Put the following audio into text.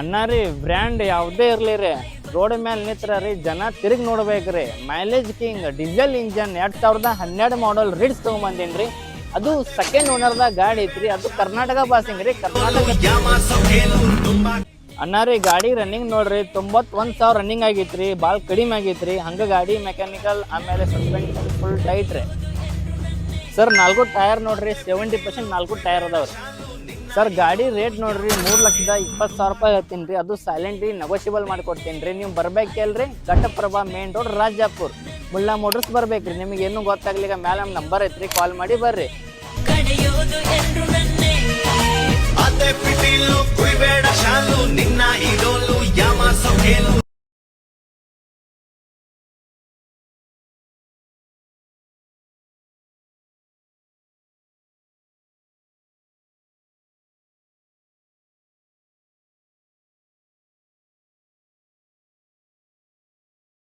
ಅಣ್ಣ ರೀ ಬ್ರ್ಯಾಂಡ್ ಯಾವುದೇ ಇರಲಿ ರೀ ರೋಡ್ ಮೇಲೆ ನಿಂತ್ರ ರೀ ಜನ ತಿರುಗಿ ನೋಡ್ಬೇಕ್ರಿ. ಮೈಲೇಜ್ ಕಿಂಗ್ ಡೀಸೆಲ್ ಇಂಜನ್ 2012 ಮಾಡಲ್ ರಿಡ್ಸ್ ತೊಗೊಂಬಂದೀನಿ ರೀ. ಅದು ಸೆಕೆಂಡ್ ಓನರ್ದಾಗ ಗಾಡಿ ಐತ್ರಿ. ಅದು ಕರ್ನಾಟಕ ಪಾಸಿಂಗ್ ರೀ. ಕರ್ನಾಟಕ ಅಣ್ಣ ರೀ ಗಾಡಿ ರನ್ನಿಂಗ್ ನೋಡ್ರಿ 91,000 ರನ್ನಿಂಗ್ ಆಗೈತ್ರಿ. ಭಾಳ ಕಡಿಮೆ ಆಗೈತ್ರಿ. ಹಂಗೆ ಗಾಡಿ ಮೆಕ್ಯಾನಿಕಲ್ ಆಮೇಲೆ ಸಸ್ಪೆನ್ಷನ್ ಫುಲ್ ಟೈಟ್ ರೀ. ಸರ್ 4 ಟೈರ್ ನೋಡ್ರಿ 70% 4 ಟೈರ್ ಅದಾವ್ರಿ. ಸರ್ ಗಾಡಿ ರೇಟ್ ನೋಡ್ರಿ 3,20,000 ರೂಪಾಯಿ ಹೇಳ್ತೀನಿ ರೀ. ಅದು ಸೈಲೆಂಟ್ಲಿ ನೆಗೋಷಿಯಬಲ್ ಮಾಡಿಕೊಡ್ತೀನಿ ರೀ. ನೀವು ಬರ್ಬೇಕಲ್ರಿ Ghataprabha main road Rajapur Mulla motors ಬರ್ಬೇಕ್ರಿ. ನಿಮಗೆ ಏನು ಗೊತ್ತಾಗ್ಲಿಕ್ಕ ಮೇಲೆ ನಮ್ಮ ನಂಬರ್ ಐತ್ರಿ, ಕಾಲ್ ಮಾಡಿ ಬರ್ರಿ. ಕಡೆಯೋದು ಎಂದು ನನ್ನೇ ಅದೇ ಪಿಟೀಲು ಕುಯ್ಬೇಡ ಶಾಲು